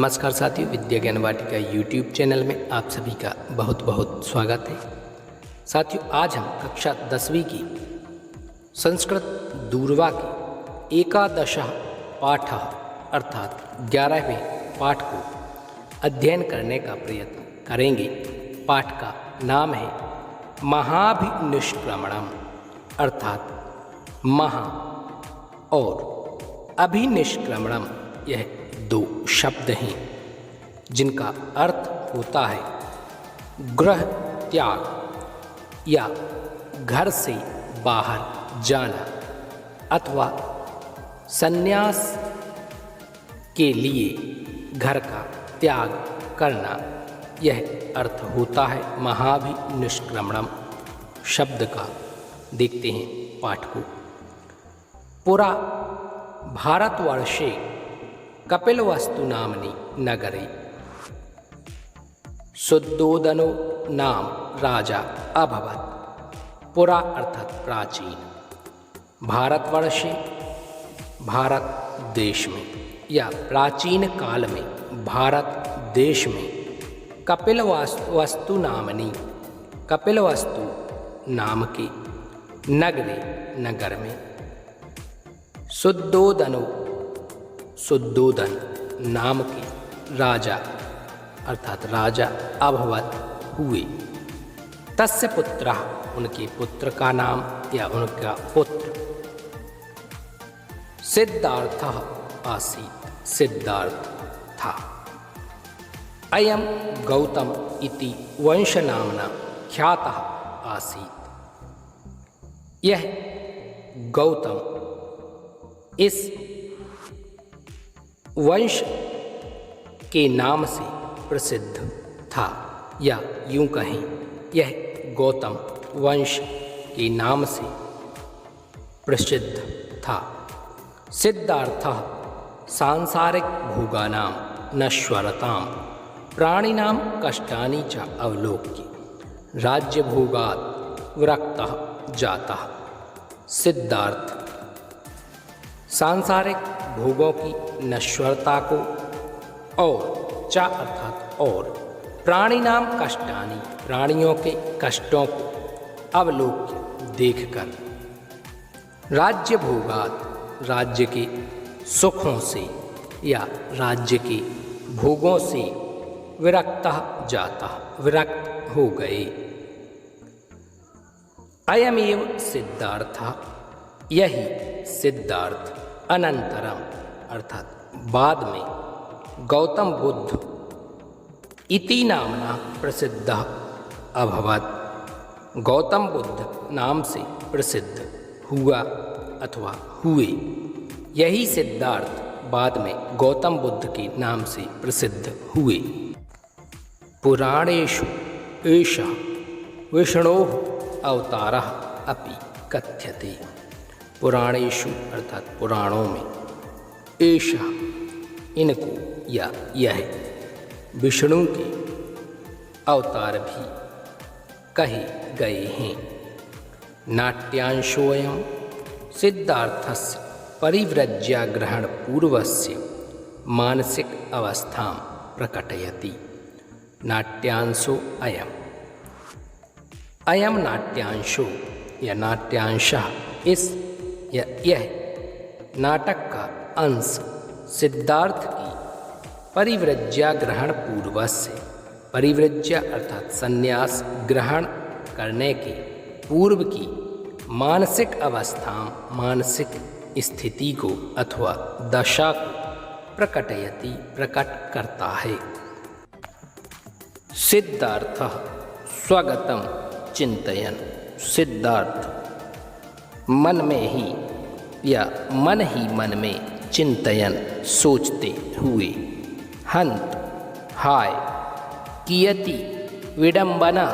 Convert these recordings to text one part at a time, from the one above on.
नमस्कार साथियों, विद्या ज्ञान वाटिका यूट्यूब चैनल में आप सभी का बहुत बहुत स्वागत है। साथियों, आज हम कक्षा 10वीं की संस्कृत दूरवा के एकादश पाठ अर्थात 11वें पाठ को अध्ययन करने का प्रयत्न करेंगे। पाठ का नाम है महाभिनिष्क्रमणम अर्थात महा और अभिनिष्क्रमणम। यह दो शब्द हैं जिनका अर्थ होता है गृह त्याग या घर से बाहर जाना अथवा संन्यास के लिए घर का त्याग करना। यह अर्थ होता है महाभिनिष्क्रमणम शब्द का। देखते हैं पाठ को। पुरा भारतवर्षे कपिलवस्तु नामनि नगरे शुद्धोदनो नाम राजा अभवत्। पुरा अर्थात प्राचीन, भारतवर्षे भारत देश में या प्राचीन काल में भारत देश में कपिलवस्तु नामनि कपिलवस्तु नाम के नगरे नगर में शुद्धोदन नाम के राजा अर्थात राजा अभवत हुए। तस्य पुत्रः उनके पुत्र का नाम या उनका पुत्र सिद्धार्थः आसीत्, सिद्धार्थ था। अयम गौतम इति वंश नामना ख्यातः आसीत्। यह गौतम इस वंश के नाम से प्रसिद्ध था, या यूं कहें यह गौतम वंश के नाम से प्रसिद्ध था। सिद्धार्थः सांसारिक भोगानां नश्वरतां प्राणिनां कष्टानि च अवलोक्य राज्यभोगात् विरक्तः जातः। सिद्धार्थ सांसारिक भोगों की नश्वरता को और चा अर्थात और प्राणिनाम कष्टानि प्राणियों के कष्टों को अवलोक्य देखकर राज्य भोगात राज्य के सुखों से या राज्य के भोगों से विरक्तः जाता विरक्त हो गए। अयमेव सिद्धार्थः यही सिद्धार्थ अनंतरम अर्थात बाद में गौतम बुद्ध इति नामना प्रसिद्ध अभवत्। गौतम बुद्ध नाम से प्रसिद्ध हुआ अथवा हुए। यही सिद्धार्थ बाद में गौतम बुद्ध के नाम से प्रसिद्ध हुए। पुराणेषु एषः विष्णोः अवतारः अपि कथ्यते। पुराणेषु अर्थात पुराणों में एषा इनको या यह विष्णु के अवतार भी कहे गए हैं। नाट्यांशोऽयं सिद्धार्थस्य परिव्रज्या ग्रहण पूर्वस्य मानसिक अवस्थां प्रकटयति। नाट्यांशो अयम नाट्यांशो या नाट्यांशः इस यह नाटक का अंश सिद्धार्थ की परिव्रज्या ग्रहण पूर्वस्य, परिव्रज्या अर्थात संन्यास ग्रहण करने के पूर्व की मानसिक अवस्था मानसिक स्थिति को अथवा दशा को प्रकटयति प्रकट करता है। सिद्धार्थः स्वगतं चिंतयन् सिद्धार्थ मन में ही या मन ही मन में चिंतयन सोचते हुए हंत हाय कियति विडंबना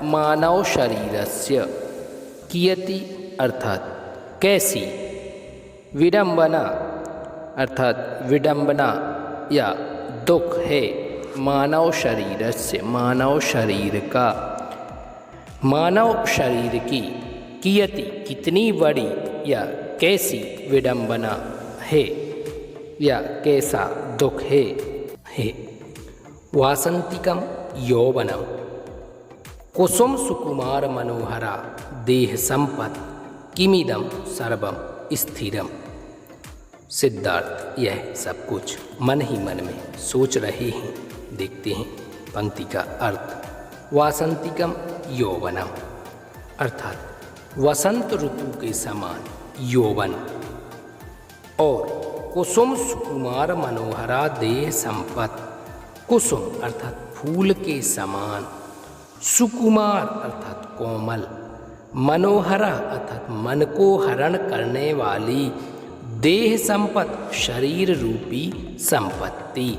मानव शरीरस्य। कियति अर्थात कैसी, विडंबना अर्थात विडंबना या दुख है मानव शरीरस्य मानव शरीर का, मानव शरीर की कियति कितनी बड़ी या कैसी विडंबना है या कैसा दुख है हे वासंतिकम यौवनम कुसुम सुकुमार मनोहरा देह संपत् किमिदम सर्वम स्थिरम। सिद्धार्थ यह सब कुछ मन ही मन में सोच रहे हैं। देखते हैं पंक्ति का अर्थ। वासंतिकम यौवनम अर्थात वसंत ऋतु के समान यौवन, और कुसुम सुकुमार मनोहरा देह संपत्। कुसुम अर्थात फूल के समान, सुकुमार अर्थात कोमल, मनोहरा अर्थात मन को हरण करने वाली, देह संपत्ति शरीर रूपी संपत्ति।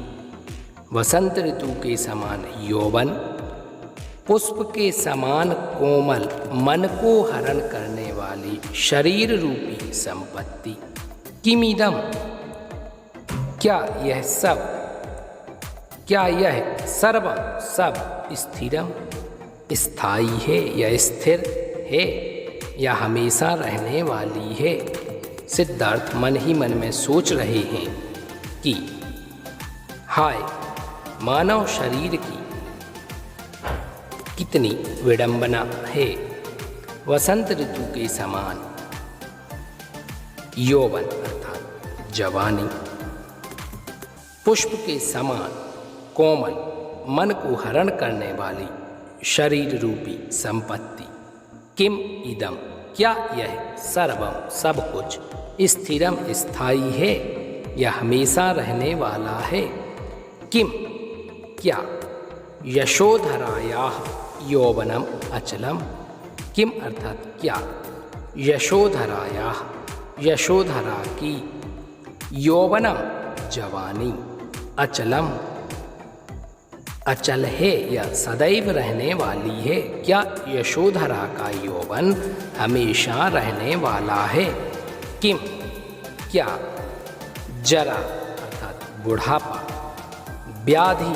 वसंत ऋतु के समान यौवन, पुष्प के समान कोमल, मन को हरण करने वाली शरीर रूपी संपत्ति। किमिदम क्या यह सब, क्या यह सर्वम सब स्थिरम स्थायी है या स्थिर है या हमेशा रहने वाली है। सिद्धार्थ मन ही मन में सोच रहे हैं कि हाय मानव शरीर की कितनी विडंबना है। वसंत ऋतु के समान यौवन अर्थात जवानी, पुष्प के समान कोमल, मन को हरण करने वाली शरीर रूपी संपत्ति। किम इदम क्या यह सर्वम सब कुछ स्थिरम स्थायी है या हमेशा रहने वाला है। किम क्या यशोधरायाः यौवनम अचलम। किम अर्थात क्या यशोधरायाः यशोधरा की यौवनम जवानी अचलम अचल है या सदैव रहने वाली है। क्या यशोधरा का यौवन हमेशा रहने वाला है। किम क्या जरा अर्थात बुढ़ापा, व्याधि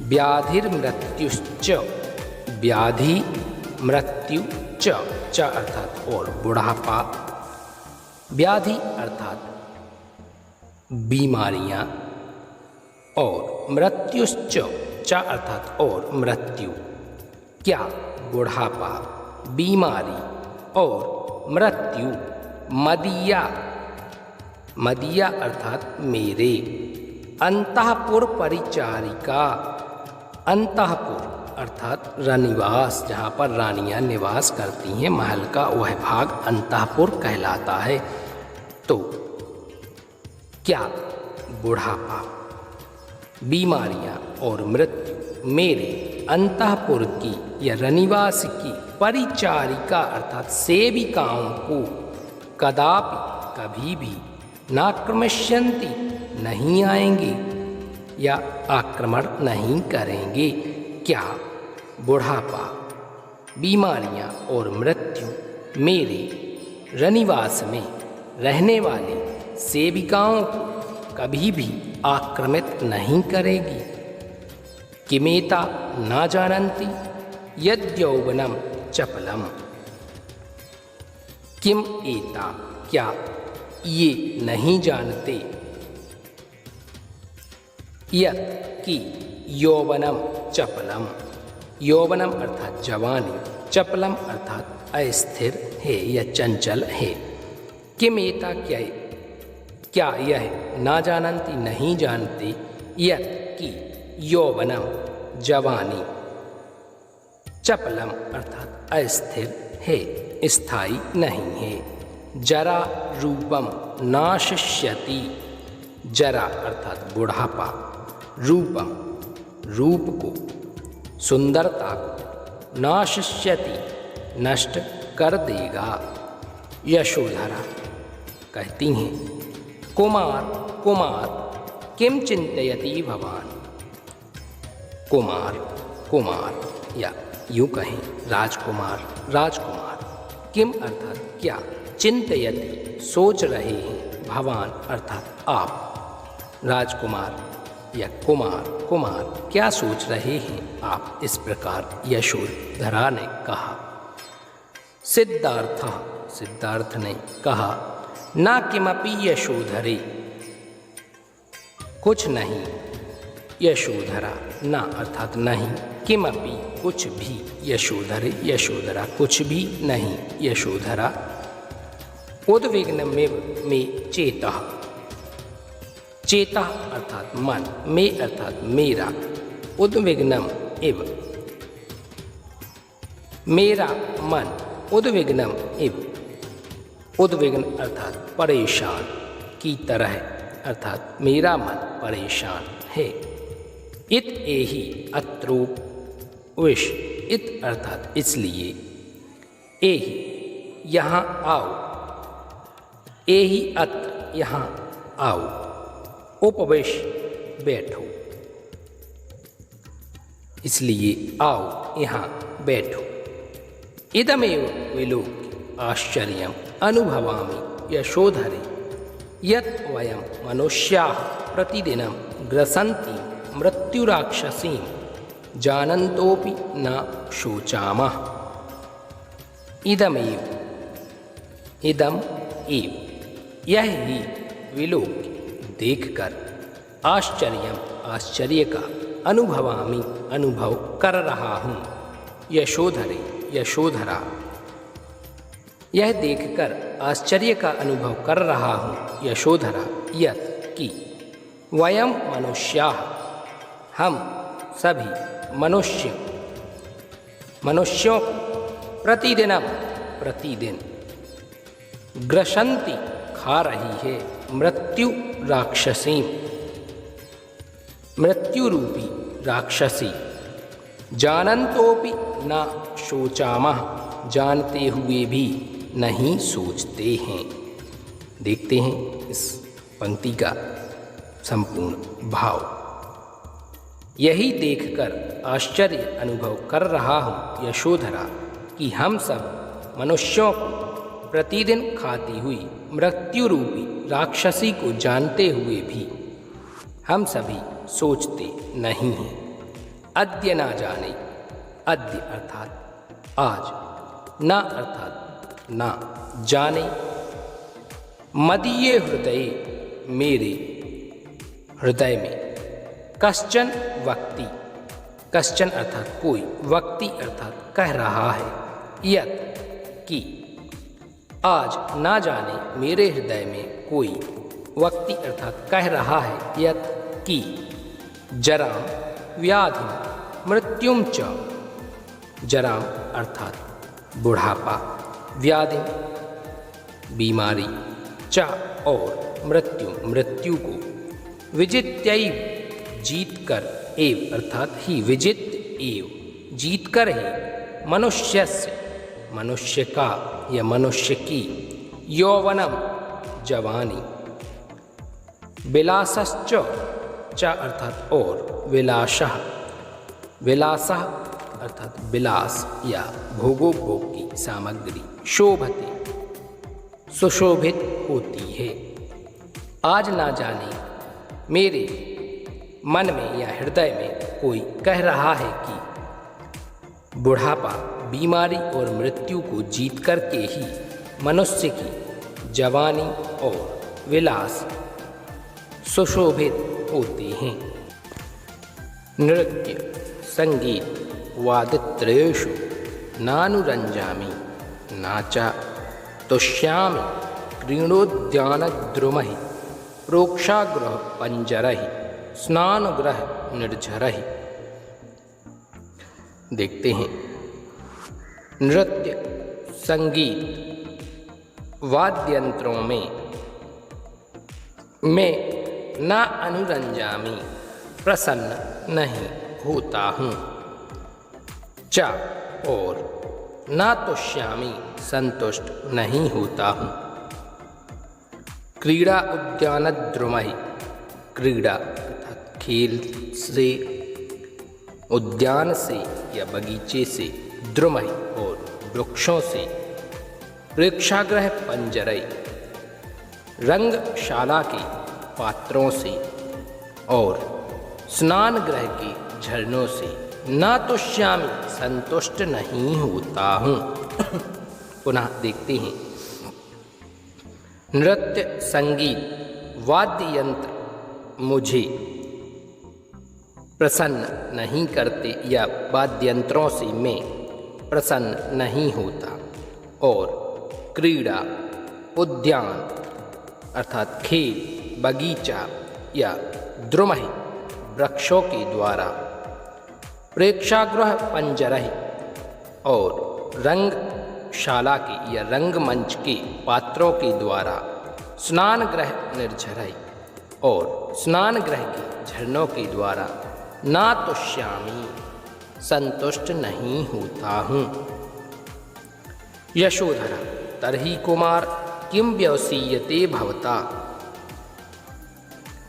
व्याधिर्मृत्युश्च, व्याधि मृत्यु च अर्थात और बुढ़ापा, व्याधि अर्थात बीमारियां, और मृत्युश्च च अर्थात और मृत्यु। क्या बुढ़ापा, बीमारी और मृत्यु मदिया, मदिया अर्थात मेरे, अंतःपुर परिचारिका, अंतःपुर अर्थात रनिवास, जहाँ पर रानियाँ निवास करती हैं, महल का वह भाग अंतःपुर कहलाता है। तो क्या बुढ़ापा, बीमारियां और मृत्यु मेरे अंतःपुर की या रनिवास की परिचारिका अर्थात सेविकाओं को कदापि कभी भी नाक्रमश्यन्ति नहीं आएंगे या आक्रमण नहीं करेंगे। क्या बुढ़ापा, बीमारियां और मृत्यु मेरे रनिवास में रहने वाले सेविकाओं को कभी भी आक्रमित नहीं करेगी। किमेता ना जानन्ति यद्यौवनम चपलम। किम एता क्या ये नहीं जानते, यत् कि यौवनम चपलम, यौवनम अर्थात जवानी, चपलम अर्थात अस्थिर है या चंचल है। किम एता क्या यह ना जानन्ति नहीं जानते, यत् कि यौवनम जवानी, चपलम अर्थात अस्थिर है, स्थायी नहीं है। जरा रूपम नाशिष्यति, जरा अर्थात बुढ़ापा, रूपम रूप को, सुंदरता को, नाशिष्यति नष्ट कर देगा। यशोधरा कहती हैं कुमार कुमार किम चिंतयति भवान। कुमार कुमार या यूँ कहें राजकुमार राजकुमार, किम अर्थात क्या, चिंतयति सोच रहे हैं, भवान अर्थात आप, राजकुमार या कुमार कुमार क्या सोच रहे हैं आप। इस प्रकार यशोधरा ने कहा। सिद्धार्थ सिद्धार्थ ने कहा ना किमपि यशोधरे, कुछ नहीं, यशोधरा ना अर्थात नहीं, किमपि कुछ भी, यशोधरे यशोधरा कुछ भी नहीं, यशोधरा। उद्विग्नमेव मे चेतः, चेतः अर्थात मन, मे अर्थात मेरा, उद्विग्नम इव मेरा मन, उद्विग्नम इव उद्विग्न अर्थात परेशान की तरह, अर्थात मेरा मन परेशान है। इत एहि अत्रोपविश, इत अर्थात इसलिए, एहि यहाँ आओ, एहि अत्र यहाँ आओ, उपवेश बैठो, इसलिए आओ यहाँ बैठो। इदमेव विलोक्य आश्चर्यम् अनुभवामि यशोधरे यत् वयं मनुष्याः प्रतिदिनं ग्रसन्ति मृत्युराक्षसीं जानन्तोपि न शोचामः। इदमेव, इदम एव, यह ही विलोक्य देखकर, आश्चर्यम आश्चर्य का, अनुभवामि अनुभव कर रहा हूँ, यशोधरे यशोधरा, यह देखकर आश्चर्य का अनुभव कर रहा हूँ, यशोधरा, यत् कि वयम मनुष्याः, हम सभी मनुष्य, मनुष्यों को प्रतिदिनम प्रतिदिन, ग्रसन्ति खा रही है, मृत्यु राक्षसीं, मृत्यु रूपी राक्षसी, जानन्तोपि न शोचामः, जानते हुए भी नहीं सोचते हैं। देखते हैं इस पंक्ति का संपूर्ण भाव। यही देखकर आश्चर्य अनुभव कर रहा हूँ, यशोधरा, कि हम सब मनुष्यों को प्रतिदिन खाती हुई मृत्यु रूपी राक्षसी को जानते हुए भी हम सभी सोचते नहीं हैं। अद्य ना जाने, अद्य अर्थात आज, ना अर्थात ना, जाने, मदीये हृदय, मेरे हृदय में, कश्चन वक्ति, कश्चन अर्थात कोई, वक्ति अर्थात कह रहा है, यत् कि, आज ना जाने मेरे हृदय में कोई वक्ति अर्थात कह रहा है, यत् कि जराम व्याधि मृत्युम च, जराम अर्थात बुढ़ापा, व्याधि बीमारी, च और मृत्यु मृत्यु को, विजित्यैव जीत कर, एव अर्थात ही, विजित एव जीत कर ही, मनुष्यस्य मनुष्य का या मनुष्य की, यौवनम जवानी, विलासश्च, च अर्थात और, विलासः, विलासः अर्थात विलास या भोगोपभोग की सामग्री, शोभते सुशोभित होती है। आज ना जाने मेरे मन में या हृदय में कोई कह रहा है कि बुढ़ापा, बीमारी और मृत्यु को जीत करके ही मनुष्य की जवानी और विलास सुशोभित होते हैं। नृत्य संगीत वादित्रयेषु नानुरञ्जामि नाचा तुष्यामि क्रीडोद्यानद्रुमहि प्रोक्षागृह पंजरहि स्नानगृह निर्झरहि। देखते हैं, नृत्य संगीत वाद्ययंत्रों में मैं न अनुरंजामी प्रसन्न नहीं होता हूँ, च और न तुष्यामी संतुष्ट नहीं होता हूँ। क्रीड़ा उद्यानद्रुमहि, क्रीड़ा अर्थात खेल से, उद्यान से या बगीचे से, द्रुमहि और वृक्षों से, प्रेक्षागृह पंजरई रंगशाला के पात्रों से, और स्नान गृह के झरनों से, न तुष्यामी संतुष्ट नहीं होता हूँ। पुनः देखते हैं, नृत्य संगीत वाद्य यंत्र मुझे प्रसन्न नहीं करते या वाद्ययंत्रों से मैं प्रसन्न नहीं होता। और क्रीड़ा, उद्यान अर्थात खेल, बगीचा या द्रुमहि वृक्षों के द्वारा, प्रेक्षागृह पंजरहि और रंगशाला के या रंगमंच के पात्रों के द्वारा, स्नान गृह निर्झरहि और स्नान गृह के झरनों के द्वारा, ना तुष्यामि संतुष्ट नहीं होता हूँ। यशोधरा तर्हि कुमार किम व्यवसीयते भवता।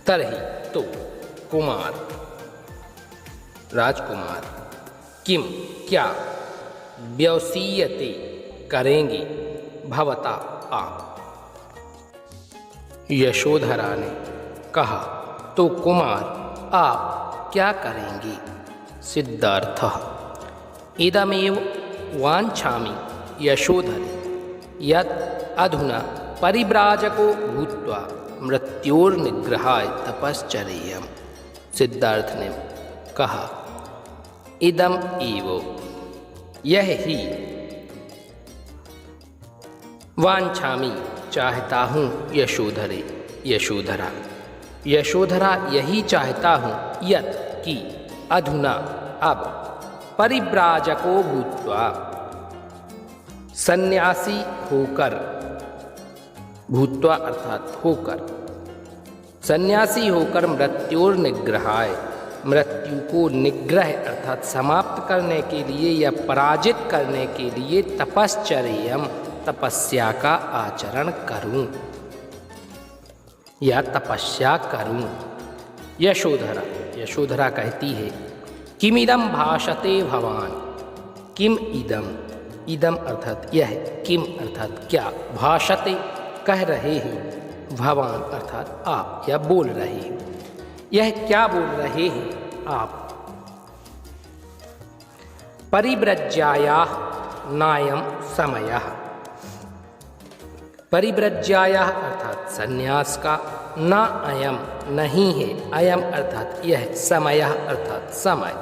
तर्हि तो कुमार राजकुमार किम क्या व्यवसीयते करेंगे भवता आप। यशोधरा ने कहा तो कुमार आप क्या करेंगे। सिद्धार्थः इदमेव वाञ्छामि यशोधरे यत् अधुना परिव्राजको भूत्वा मृत्योर्निग्रहाय तपश्चर्यम्। सिद्धार्थ ने कहा इदम एव यह ही वांछामि चाहता हूँ यशोधरे यशोधरा यशोधरा यही चाहता हूँ यत् कि अधुना अब परिव्राजको भूत्वा सन्यासी होकर, भूत्वा अर्थात होकर, सन्यासी होकर मृत्योर्निग्रहाय मृत्यु को निग्रह अर्थात समाप्त करने के लिए या पराजित करने के लिए तपश्चर्यम तपस्या का आचरण करूं या तपस्या करूं। यशोधरा यशोधरा कहती है किमिदं भाषते भवान। किम इदम, इदम अर्थात यह, किम अर्थात क्या, भाषते कह रहे हैं, भवान अर्थात आप या बोल रहे हैं, यह क्या बोल रहे हैं आप। परिव्रज्यायाः नायं समयः। परिव्रज्यायाः अर्थात संन्यास का, न अयम नहीं है, अयम अर्थात यह, समयः अर्थात समय,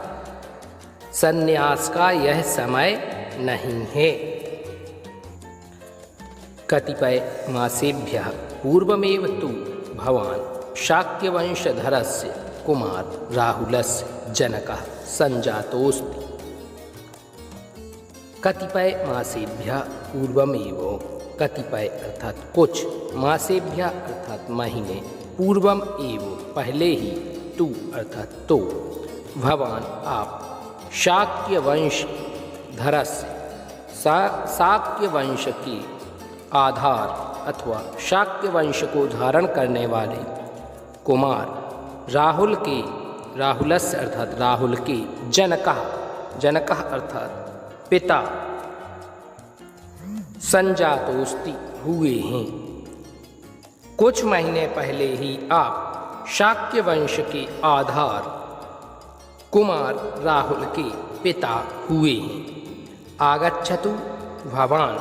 संन्यास का यह समय नहीं है। कतिपय मासेभ्यः पूर्वमेव तु भवान् शाक्यवंशधरस्य कुमार राहुलस्य जनकः संजातोऽस्ति। कतिपय मासेभ्यः पूर्वमेव, कतिपय अर्थात कुछ, मासेभ्यः अर्थात महीने, पूर्वम एव पहले ही, तु अर्थात तो, भवान आप, शाक्यवंश धरस्य शाक्य वंश के आधार अथवा शाक्य वंश को धारण करने वाले कुमार राहुल के, राहुलस्य अर्थात राहुल के, जनकः, जनकः अर्थात पिता, संजातोस्ति हुए हैं। कुछ महीने पहले ही आप शाक्य वंश के आधार कुमार राहुल के पिता हुए हैं। आगच्छतु भवान,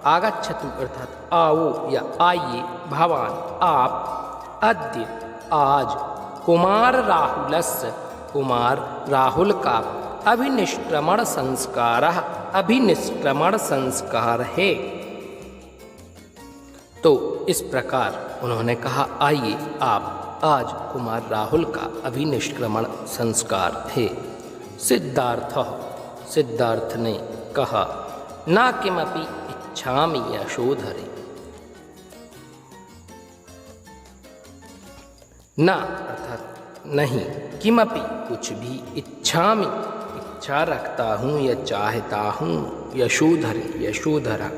आगच्छतु अर्थात आओ या आइए, भवान आप, अद्य आज, कुमार राहुलस्य कुमार राहुल का अभिनिष्क्रमण संस्कारः, अभिनिष्क्रमण संस्कार है। तो इस प्रकार उन्होंने कहा आइए आप, आज कुमार राहुल का अभिनिष्क्रमण संस्कार है। सिद्धार्थः सिद्धार्थ ने कहा न किमपि इच्छामि यशोधरे। न अर्थात नहीं, किमपि कुछ भी, इच्छामि इच्छा रखता हूँ या चाहता हूँ, यशोधरे यशोधरा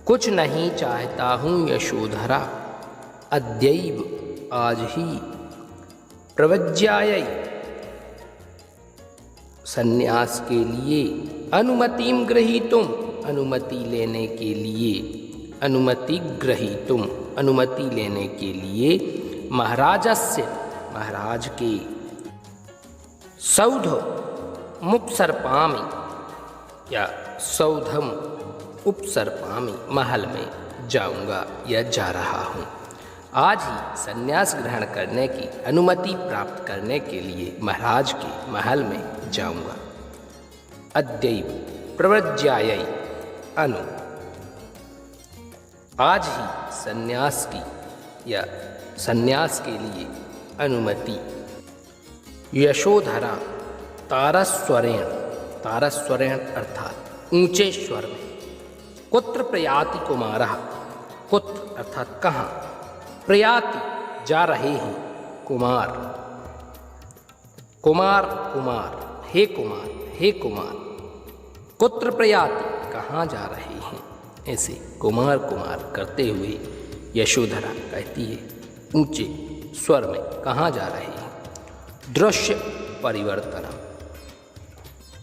कुछ नहीं चाहता हूँ यशोधरा। अद्यैव आज ही, प्रव्रज्यायै संन्यास के लिए, अनुमतिं ग्रहीतुम अनुमति लेने के लिए, अनुमति ग्रहीतुम अनुमति लेने के लिए, महाराजस्य महाराज के, सौध मुपसर्पामि या सौधम उपसर्पामि महल में जाऊंगा या जा रहा हूँ। आज ही संन्यास ग्रहण करने की अनुमति प्राप्त करने के लिए महाराज के महल में जाऊंगा। अद्यैव प्रव्रज्यायै अनु, आज ही संन्यास की या संन्यास के लिए अनुमति। यशोधरा तारस्वरेण, तारस्वरेण अर्थात ऊंचे स्वर में। कुत्र प्रयाति कुमारः, कुत्र अर्थात कहाँ, प्रयाति जा रहे हैं, कुमार, कुमार कुमार, हे कुमार, हे कुमार। कुत्र प्रयाति कहाँ जा रहे हैं, ऐसे कुमार कुमार करते हुए यशोधरा कहती है ऊंचे स्वर में, कहाँ जा रहे हैं। दृश्य परिवर्तन,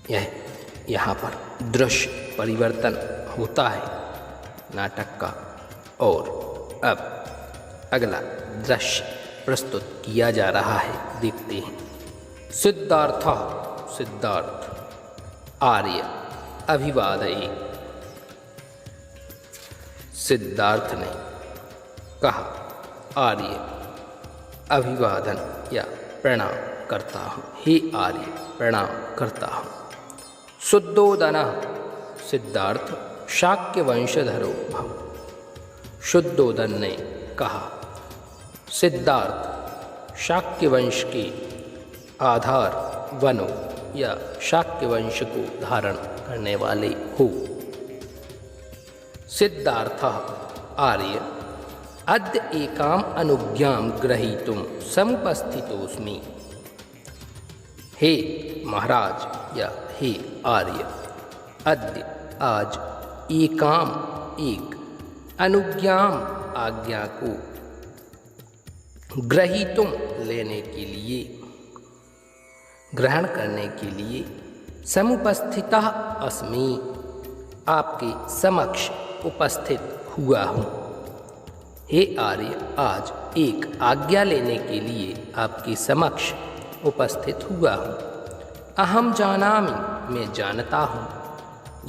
यह यहाँ पर दृश्य परिवर्तन होता है नाटक का, और अब अगला दृश्य प्रस्तुत किया जा रहा है, देखते हैं। सिद्धार्थ, सिद्धार्थ आर्य अभिवादये, सिद्धार्थ ने कहा आर्य अभिवादन या प्रणाम करता हूँ, हे आर्य प्रणाम करता हूँ। शुद्धोदन, सिद्धार्थ शाक्य वंशधरो भव, शुद्धोदन ने कहा सिद्धार्थ शाक्य वंश के आधार बनो या शाक्य वंश को धारण करने वाले हो। सिद्धार्थ आर्य अद्य एकाम अनुज्ञां ग्रहीतुं समुपस्थितोऽस्मि, हे महाराज या हे आर्य, अद्य आज एकाम एक, अनुज्ञां आज्ञा को, ग्रहीतुं लेने के लिए, ग्रहण करने के लिए, समुपस्थितः अस्मि आपके समक्ष उपस्थित हुआ हूँ। हे आर्य, आज एक आज्ञा लेने के लिए आपके समक्ष उपस्थित हुआ हूँ। अहम जानामि, मैं जानता हूँ,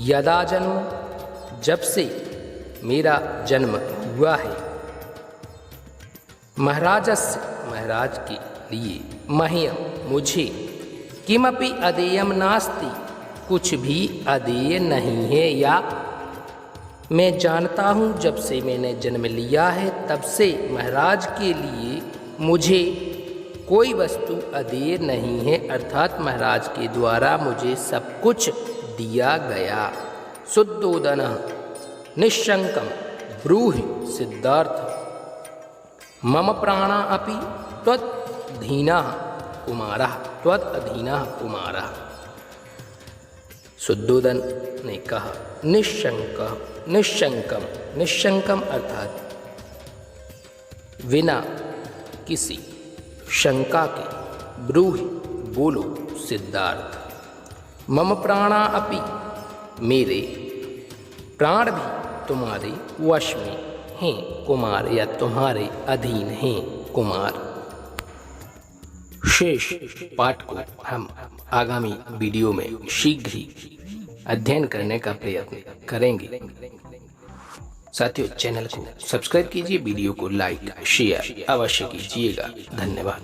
यदा जन्म, जब से मेरा जन्म हुआ है, महाराजस्य, महाराज के लिए, मह्यम मुझे, किमपि अदेयम नास्ति, कुछ भी अदेय नहीं है, या मैं जानता हूँ जब से मैंने जन्म लिया है तब से महाराज के लिए मुझे कोई वस्तु अदेय नहीं है, अर्थात महाराज के द्वारा मुझे सब कुछ दिया गया। शुद्धोदन निशंकम ब्रूहि सिद्धार्थ, मम प्राणा अपि त्वदधीनः कुमारः, त्वदधीनः कुमारः। शुद्धोदन ने कहा निशंकम, निशंकम अर्थात बिना किसी शंका के, ब्रूहि बोलो सिद्धार्थ, मम प्राणा अपि, मेरे प्राण भी तुम्हारे वश में हैं कुमार, या तुम्हारे अधीन हैं कुमार। शेष पाठ को हम आगामी वीडियो में शीघ्र ही अध्ययन करने का प्रयत्न करेंगे। साथियों, चैनल को सब्सक्राइब कीजिए, वीडियो को लाइक शेयर अवश्य कीजिएगा। धन्यवाद।